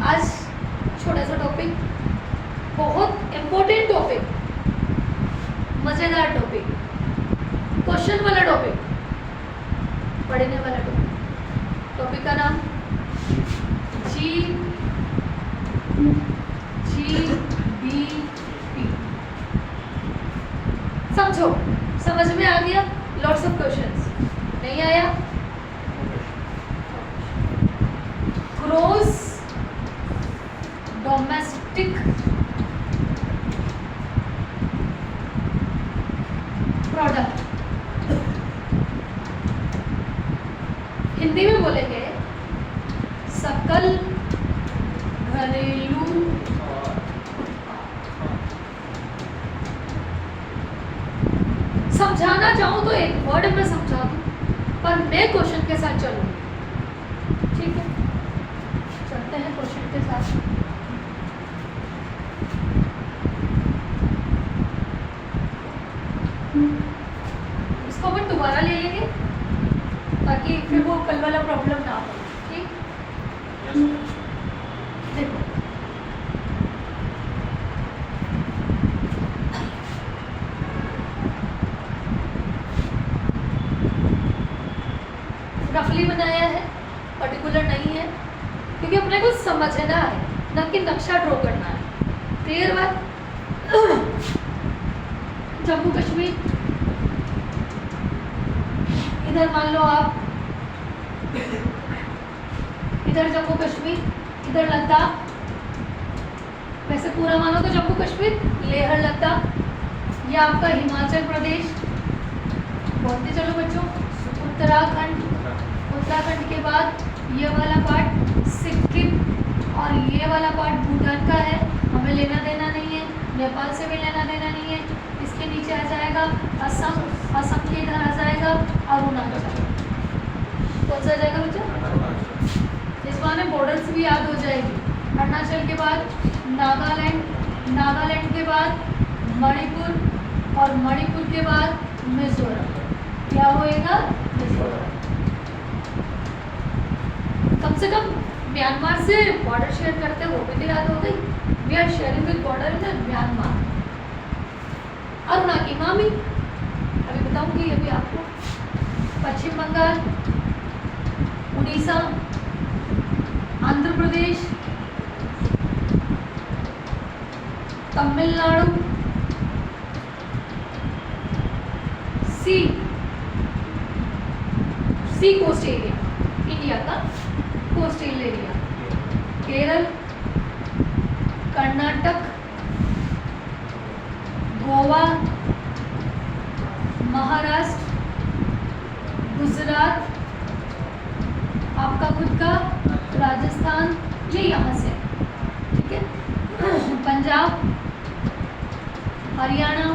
आज छोटा सा टॉपिक, बहुत इम्पोर्टेंट टॉपिक, मजेदार टॉपिक, क्वेश्चन वाला टॉपिक, पढ़ने वाला टॉपिक। टॉपिक का नाम GBP। समझो, समझ में आ गया? Lots of questions. नहीं आया? ग्रोस डोमेस्टिक प्रोडक्ट, हिंदी में बोलेंगे सकल घरेलू समझाना चाहूँ तो एक वर्ड में समझा दूँ, पर मैं क्वेश्चन के साथ चलूँ। ठीक है, चलते हैं क्वेश्चन के साथ। इसको अपन दोबारा ले लेंगे ताकि फिर वो कल वाला प्रॉब्लम ना हो। ठीक, देखो रफली बनाया है, पर्टिकुलर नहीं है, क्योंकि अपने को समझना है, न कि नक्शा ड्रॉ करना है। क्लियर बात? जम्मू कश्मीर, इधर मान लो आप, इधर जम्मू कश्मीर, इधर लद्दाख, वैसे पूरा मानो तो जम्मू कश्मीर, लेह लद्दाख, ये आपका हिमाचल प्रदेश, बोलते चलो बच्चों, उत्तराखंड, उत्तराखंड के बाद ये वाला पार्ट सिक्किम, और ये वाला पार्ट भूटान का है, हमें लेना देना नहीं है, नेपाल से भी लेना देना नहीं है। इसके नीचे आ जाएगा असम, असम के इधर आ जाएगा अरुणाचल। कौन सा आ जाएगा बच्चा? इस बार में बॉर्डर्स भी याद हो जाएगी। अरुणाचल के बाद नागालैंड, नागालैंड के बाद मणिपुर, और मणिपुर के बाद मिजोरम। क्या होएगा? मिजोरम। कम से कम म्यांमार से बॉर्डर शेयर करते वो भी तो याद हो गई। We are sharing with border in Myanmar. Aruna की मामी, अभी बताऊंगी अभी आपको। Paschim Bengal, Orissa, Andhra Pradesh, Tamil Nadu, sea coast area, India का कोस्टल एरिया, केरल, कर्नाटक, गोवा, महाराष्ट्र, गुजरात, आपका खुद का राजस्थान, ये यहाँ से, ठीक है, पंजाब, हरियाणा,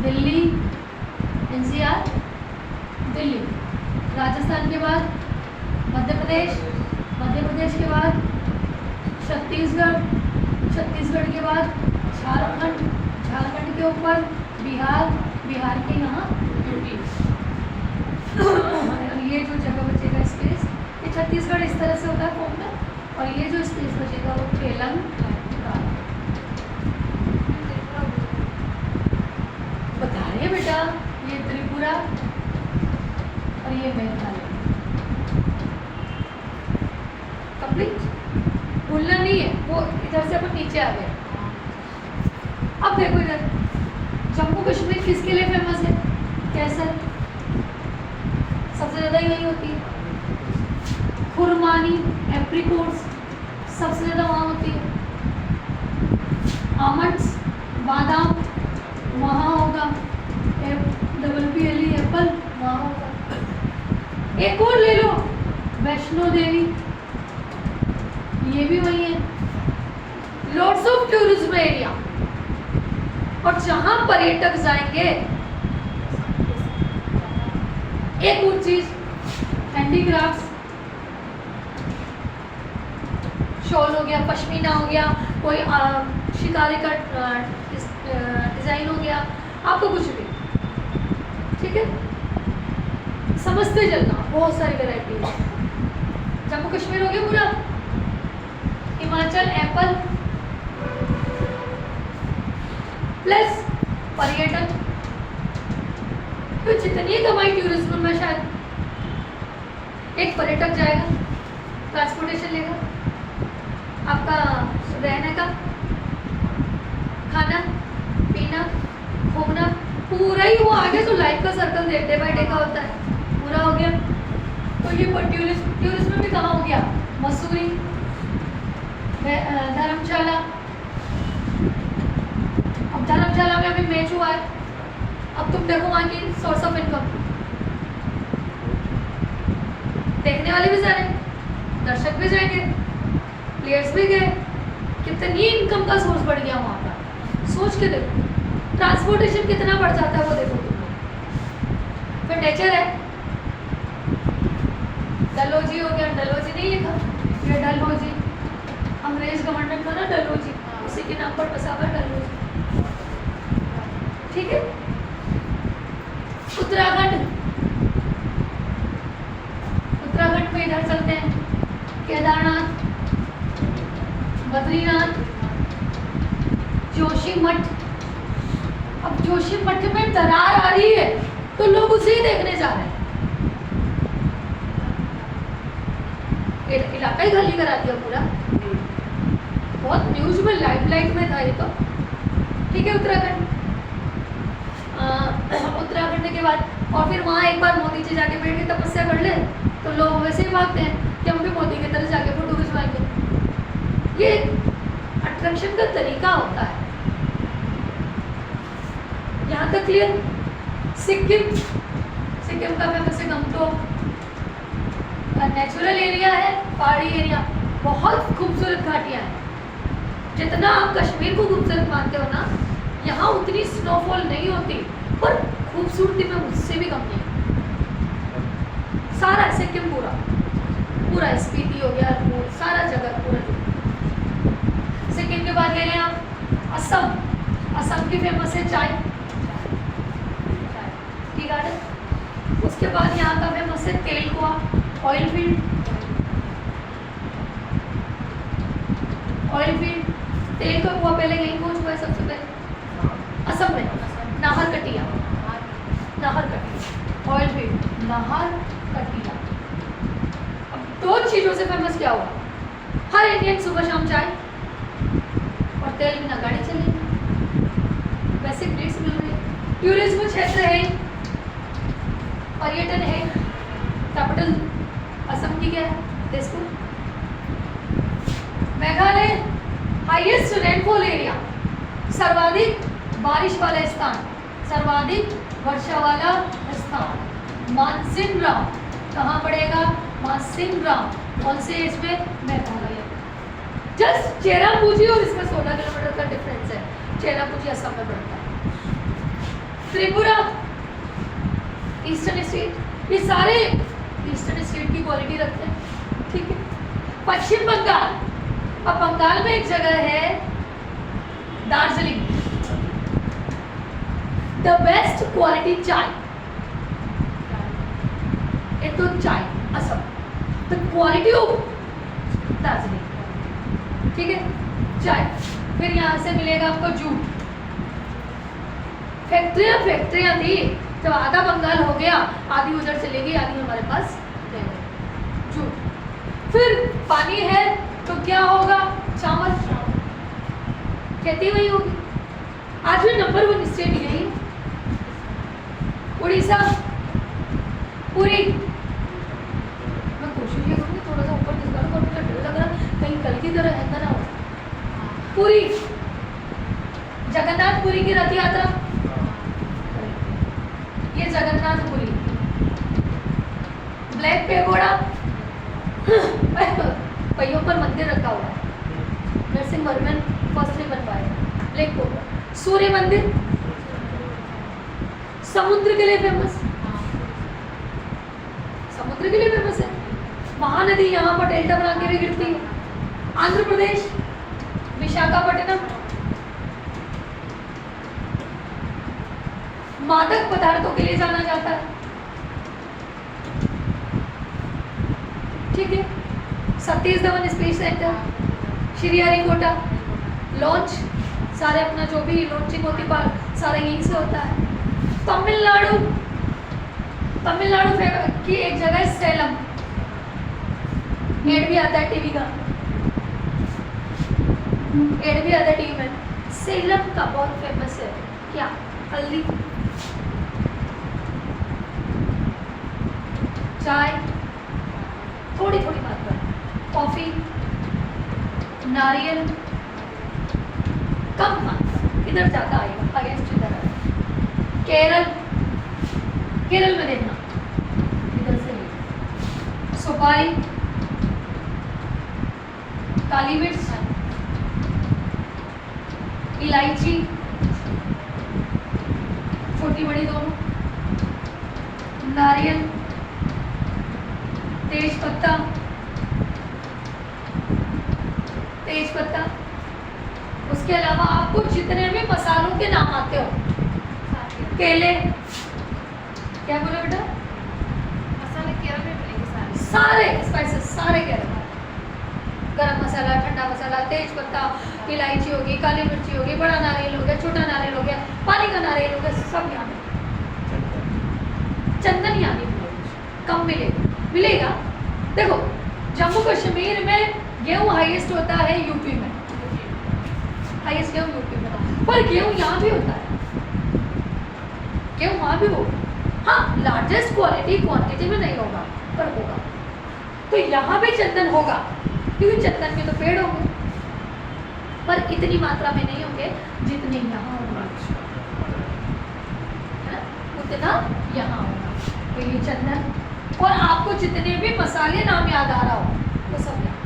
दिल्ली, एनसीआर, दिल्ली, राजस्थान के बाद मध्य प्रदेश, मध्य प्रदेश के बाद छत्तीसगढ़, छत्तीसगढ़ के बाद झारखंड, झारखंड के ऊपर बिहार, बिहार के यहाँ यूपी। और ये जो जगह बचेगा स्पेस, ये छत्तीसगढ़ इस तरह से होता है फॉर्म में, और ये जो स्पेस बचेगा वो तेलंगाना। बता रहे हैं बेटा, ये त्रिपुरा और ये मेघालय। कंप्लीट? भूलना नहीं है, वो इधर से अपन नीचे आ गए। अब देखो इधर, जम्मू कश्मीर किसके लिए फेमस है? कैसर, सबसे ज़्यादा यही होती है। खुरमानी, एप्रिकॉट्स, सबसे ज़्यादा वहाँ होती है। आमंड्स, बादाम, वहाँ होगा। PLE एप्पल, वहाँ होगा। एक और ले लो, वैष्णो देवी, ये भी वही है। लॉट्स ऑफ टूरिज्म एरिया, और जहां पर्यटक जाएंगे, एक और चीज, हैंडीक्राफ्ट्स, शॉल हो गया, पश्मीना हो गया, कोई शिकारी का डिजाइन हो गया, आपको कुछ भी, ठीक है, समझते चलना, बहुत सारी वैरायटी है। कश्मीर हो गया पूरा, हिमाचल एप्पल प्लस पर्यटन, तो जितनी कमाई टूरिज्म में शायद एक पर्यटक जाएगा, ट्रांसपोर्टेशन लेगा, आपका रहने का, खाना पीना घूमना पूरा ही वो आगे जो लाइफ का सर्कल डे बाय डे का होता है पूरा हो गया। तो ये टूरिज्म में कहाँ हो गया, मसूरी, धर्मशाला। अब धर्मशाला में अभी मैच हुआ है, अब तुम देखो वहाँ की सोर्स ऑफ इनकम, देखने वाले भी जा रहे हैं, दर्शक भी जाएंगे, प्लेयर्स भी गए, कितनी इनकम का सोर्स बढ़ गया वहाँ का, सोच के देखो। ट्रांसपोर्टेशन कितना बढ़ जाता है वो देखो तुम। फिर नेचर है, डलहौजी हो गया, डलहौजी नहीं लिखा, ये डलहौजी अंग्रेज गवर्नमेंट का ना डलहौजी, उसी के नाम पर बसा हुआ डलहौजी, ठीक है। उत्तराखंड, उत्तराखंड में इधर चलते हैं, केदारनाथ, बद्रीनाथ, जोशीमठ। अब जोशीमठ में दरार आ रही है तो लोग उसे ही देखने जा रहे हैं, इलाका ही खाली करा दिया पूरा, बहुत न्यूज में लाइमलाइट में था ये तो, ठीक है। उत्तराखंड, उत्तराखंड के बाद और फिर वहाँ एक बार मोदी जी जाके बैठ के तपस्या कर ले तो लोग वैसे ही भागते हैं कि हम भी मोदी की तरह जाके फोटो खिंचवाएंगे। ये अट्रैक्शन का तरीका होता है। यहाँ तक क्लियर। सिक्किम, सिक्किम का फेमस है गंगटोक, नेचुरल एरिया है, पहाड़ी एरिया, बहुत खूबसूरत घाटियाँ हैं। जितना आप कश्मीर को खूबसूरत मानते हो ना, यहाँ उतनी स्नोफॉल नहीं होती, पर खूबसूरती में मुझसे भी कम नहीं। सारा सिक्किम पूरा पूरा स्पीति हो गया, सारा जगह पूरा। सिक्किम के बाद ले लें आप असम, असम की फेमस है चाय, टी गार्डन। उसके बाद यहाँ का फेमस है तेल कुआ, ऑयल फील्ड, ऑयल फील्ड, तेल का कुआ पहले यहीं पहुंच हुआ है सबसे पहले असम में, नाहरकटिया, नाहरकटिया ऑयल फील्ड, नाहरकटिया। अब दो चीजों से फेमस क्या हुआ, हर इंडियन सुबह शाम चाय और तेल बिना गाड़ी चलेगी, बेसिक नीड्स मिल रही है। टूरिज्म क्षेत्र है, पर्यटन है, कैपिटल असम की क्या है, Dispur. Meghalaya, highest rainfall area, सर्वाधिक बारिश वाला स्थान, सर्वाधिक वर्षा वाला स्थान, मानसिंगराम। कहाँ पड़ेगा, मानसिंगराम, कौन से इसमें, मेघालय। जस्ट चेरापूंजी और इसमें 16 किलोमीटर का डिफरेंस है, चेरापूंजी असम में पड़ता है। त्रिपुरा, ईस्टर्न स्टेट, ये सारे ईस्टर्न स्टेट की क्वालिटी रखते हैं, ठीक है। पश्चिम बंगाल, अब बंगाल में एक जगह है दार्जिलिंग, द बेस्ट क्वालिटी चाय, एक तो चाय Assam, the quality of Darjeeling, ठीक है, चाय। फिर यहाँ से मिलेगा आपको जूट, फैक्ट्रियाँ थी, जब आधा बंगाल हो गया आधी उधर चलेगी, आधी हमारे पास रहेगी, जूट। फिर पानी है तो क्या होगा, चावल, खेती वही होगी। आज भी नंबर 1 स्टेट यही है। उड़ीसा, पुरी, मैं कोशिश ये करूँगी थोड़ा सा ऊपर दिखा रहा, मुझे डर लग रहा कहीं कल की तरह है ना हो। पुरी, जगन्नाथपुरी की रथ यात्रा, ये जगन्नाथपुरी। ब्लैक पेगोडा, पहियों पर मंदिर रखा हुआ है, नरसिंहवर्मन फर्स्ट ने बनवाया, ब्लैक पेगोडा। सूर्य मंदिर, समुद्र के लिए फेमस, समुद्र के लिए फेमस है, महानदी यहाँ पर डेल्टा बना के भी गिरती है। आंध्र प्रदेश, विशाखापट्टनम, मादक पदार्थों के लिए जाना जाता है, ठीक है। Satish Dhawan space centre, Sriharikota launch, सारे अपना जो भी लॉन्चिंग होती है सारा यहीं से होता है। तमिलनाडु की एक जगह है सेलम, एड भी आता है टीवी का, एड भी आता है टीवी में। सेलम का बहुत फेमस है क्या? हल्दी, चाय, थोड़ी थोड़ी मात्रा, कॉफी, नारियल कम मात्रा, इधर ज्यादा आएगा, अगेंस्ट इधर आएगा। केरल में देखना, इधर से ले, सुपारी, काली मिर्च, इलायची, छोटी बड़ी दोनों, नारियल, तेज पत्ता, उसके अलावा आपको जितने भी मसालों के नाम आते हो, केले, क्या बोले बेटा? मसाले केरल में मिलेंगे सारे स्पाइसेस सारे केरल में, गरम मसाला, ठंडा मसाला, तेज पत्ता, इलायची होगी, काली मिर्ची होगी, बड़ा नारियल हो गया, छोटा नारियल हो गया, पानी का नारियल हो गया, सब यहाँ चंदन यहाँ नहीं कम मिलेगा। देखो जम्मू कश्मीर में गेहूँ हाईएस्ट होता है, यूपी में हाईएस्ट गेहूँ यूपी में, पर गेहूँ यहाँ भी होता है, गेहूँ वहाँ भी होगा, हाँ लार्जेस्ट क्वांटिटी में नहीं होगा पर होगा। तो यहाँ भी चंदन होगा क्योंकि चंदन के तो पेड़ होंगे, पर इतनी मात्रा में नहीं होंगे जितने यहाँ होगा, है ना? उतना यहाँ होगा। तो ये चंदन, और आपको जितने भी मसाले नाम याद आ रहा हो वो सब यहाँ,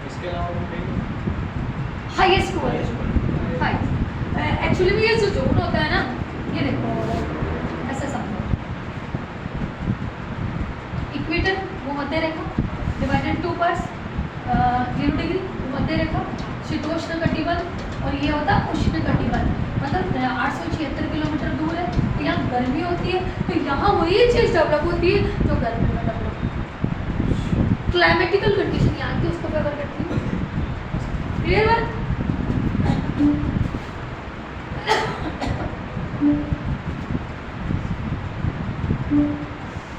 इसके अलावा हाईएस्ट एक्चुअली में ये जो जोन होता है ना, ये देखो ऐसा समझो, इक्वेटर वो मध्य रेखा, डिवाइडेड 2 पार्ट्स, 0 डिग्री मध्य रेखा, शीतोष्ण कटिबंध, और ये होता है उष्ण कटिबंध, मतलब 876 किलोमीटर दूर है। तो यहाँ गर्मी होती है, तो यहाँ वही चीज़ डेवलप होती है जो गर्मी में डेवलप, क्लाइमेटिकल कंडीशन यहाँ की उसको फेवर करती है। क्लियर बात?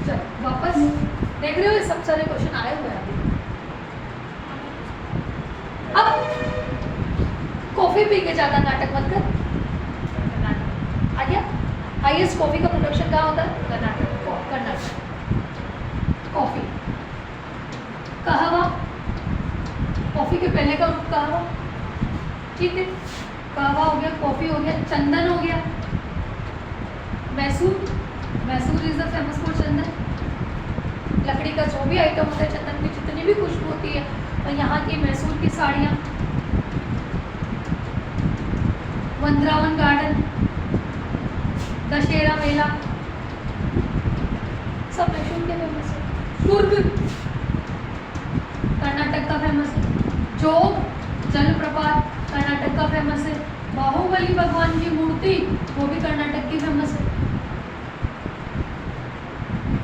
चलो वापस देख रहे हो, ये सब सारे क्वेश्चन आए हुए हैं। अब कॉफी पी के ज्यादा नाटक मत कर, आ गया? हाईएस्ट कॉफी का प्रोडक्शन कहाँ होता है? कर्नाटक। कॉफी, कहवा, कॉफी के पहले का रूप कहवा, ठीक है, कहवा हो गया, कॉफी हो गया, चंदन हो गया, Mysore is the famous for chandan. लकड़ी का जो भी आइटम होता है, चंदन की जितनी भी खुशबू होती है, और यहाँ की मैसूर की साड़ियाँ, वृंदावन गार्डन, दशहरा मेला, सब मैसूर के फेमस है। कुर्ग कर्नाटक का फेमस है। जोग जलप्रपात कर्नाटक का फेमस है। बाहुबली भगवान की मूर्ति वो भी कर्नाटक की फेमस है।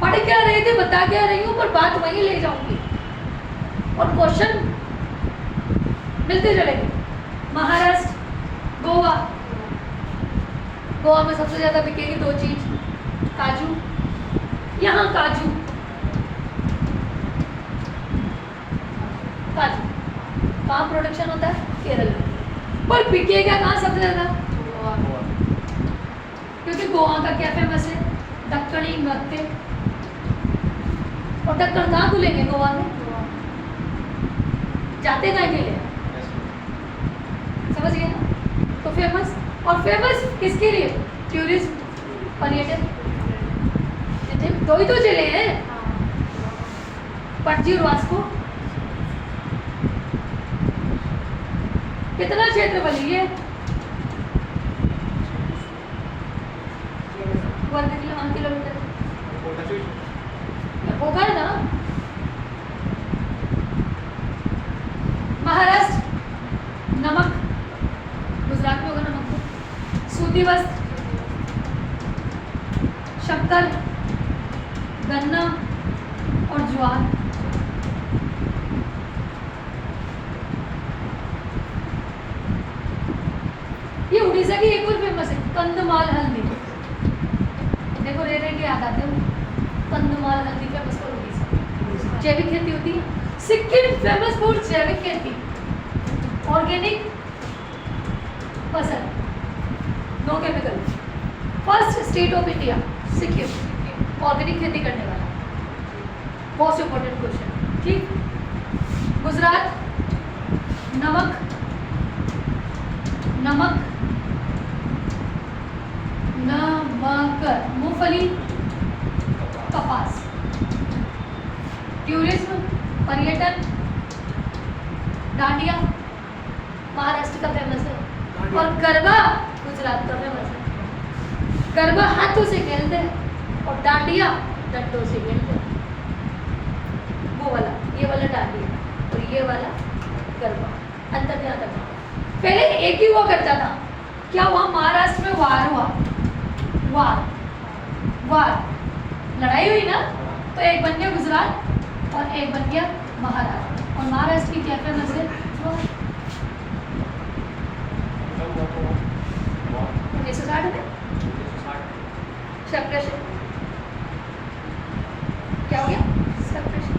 पढ़ क्या रहे थे, बता क्या रही हूँ, पर बात वहीं ले जाऊंगी और क्वेश्चन मिलते चलेंगे। महाराष्ट्र, गोवा में सबसे ज्यादा बिकेगी 2 चीज, काजू, यहाँ काजू कहाँ प्रोडक्शन होता है? केरल में। पर बिकेगा कहाँ सबसे ज्यादा? क्योंकि गोवा का क्या फेमस है? दक्कनी नृत्य। और दक्कन कहाँ खुलेंगे गोवा में? जाते कहाँ के लिए? समझ गए ना? तो फेमस, और फेमस किसके लिए? टूरिज्म, पर्यटन। दो ही तो जिले हैं, पणजी और वास्को। कितना क्षेत्र बनी है? वर्ग किलोमीटर होगा ना। महाराष्ट्र, नमक, गुजरात में होगा नमक। सूती वस्त्र, शक्कर, गन्ना और ज्वार। उड़ीसा की एक और फेमस है कंधमाल हल्दी। देखो रे रे के याद आते हो, कंधमाल हल्दी फेमस फॉर उड़ीसा, जैविक खेती होती है। सिक्किम फेमस फॉर जैविक खेती, ऑर्गेनिक फसल, no chemical. First state of India Sikkim, organic खेती करने वाला, मोस्ट इंपॉर्टेंट क्वेश्चन। ठीक, गुजरात नमक, नमक नमक, मूंगफली, कपास। टूरिज्म, पर्यटन, डांडिया महाराष्ट्र का फेमस है, और गरबा गुजरात का फेमस है। गरबा हाथों से खेलते हैं और डांडिया डंडों से खेलते हैं। वो वाला, ये वाला डांडिया और ये वाला गरबा, अंतर ध्यान रखना। पहले एक ही हुआ करता था, क्या हुआ, महाराष्ट्र में वार हुआ, वार लड़ाई हुई ना, तो एक बन गया गुजरात और एक बन गया महाराष्ट्र। और महाराष्ट्र की क्या फेमस है, 1960 में सेपरेशन, क्या हो गया, सेपरेशन।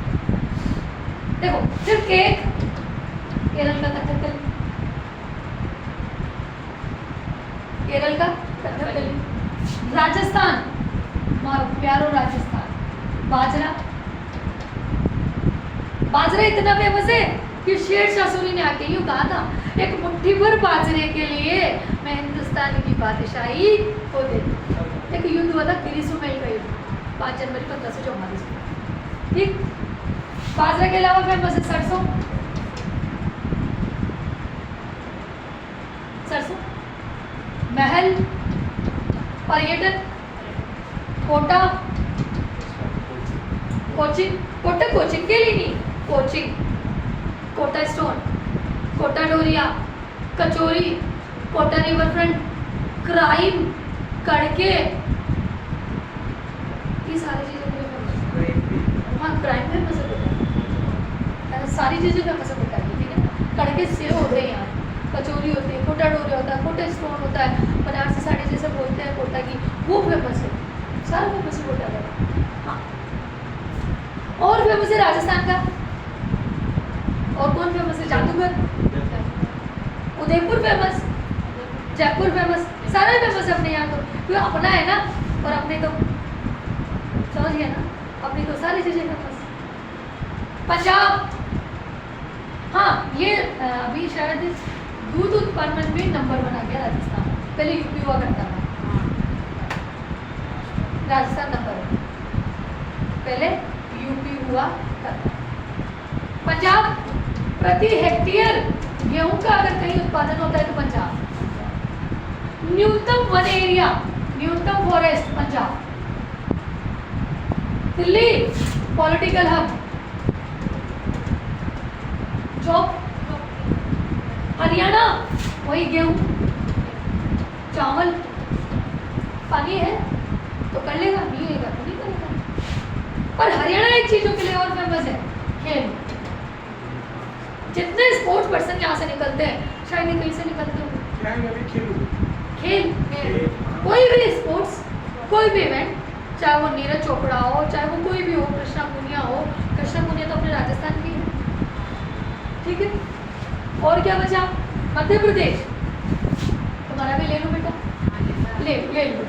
देखो फिर केक, केरल का कथकली, केरल का कथकली। राजस्थान, हमारा प्यारो राजस्थान, बाजरा। बाजरा इतना फेमस है कि शेरशाह सूरी ने आके यूं कहा था, एक मुट्ठी भर बाजरे के लिए मैं हिंदुस्तान की बादशाही को दे दूं। एक युद्ध हुआ था किरीसुमेल का युद्ध, 5 जनवरी 1544 में। ठीक, बाजरा के अलावा फेमस है सरसों, सरसों, महल, पर्यटन, कोटा, कोचिंग, कोटा कोचिंग के लिए नहीं, coaching, Kota stone, Kota Doria, kachori, Kota river front, crime, कड़के, ये सारी चीजें फेमस। हाँ, क्राइम फेमस है कोटा, सारी चीजें फेमस है कोटा की। ठीक है, कड़के सेव होते हैं यहाँ, कचोरी होती है, कोटा डोरिया होता है, कोटा स्टोन होता है, बनारसी साड़ी जैसे बोलते हैं कोटा की, वो फेमस है, सारा फेमस है कोटा का। हाँ, और फेमस है राजस्थान का, और कौन फेमस है, जादूगर, उदयपुर फेमस, जयपुर फेमस, सारा फेमस है अपने यहाँ तो, क्योंकि अपना है ना, और अपने तो समझ गया ना, अपनी तो सारी चीजें फेमस। पंजाब, हाँ ये अभी शायद दूध उत्पादन में नंबर 1 आ गया राजस्थान, पहले यूपी हुआ करता था, राजस्थान नंबर 1, पहले यूपी हुआ करता। पंजाब, प्रति हेक्टेयर गेहूं का अगर कहीं उत्पादन होता है तो पंजाब। न्यूनतम वन एरिया, न्यूनतम forest Punjab. Delhi, political hub, job. Haryana, वही गेहूं, चावल। पानी है तो कर लेगा, नहीं होगा तो नहीं करेगा। पर हरियाणा एक चीजों के लिए और फेमस है, खेल। जितने स्पोर्ट्स पर्सन यहाँ से निकलते हैं, शायद ही कहीं से निकलते होंगे। खेल, कोई भी स्पोर्ट्स, कोई भी इवेंट, चाहे वो नीरज चोपड़ा हो, चाहे वो कोई भी हो, कृष्णा पुनिया हो। कृष्णा पुनिया तो अपने राजस्थान की है। ठीक है, और क्या बचा, मध्य प्रदेश। तुम्हारा भी ले लो बेटा, ले लो।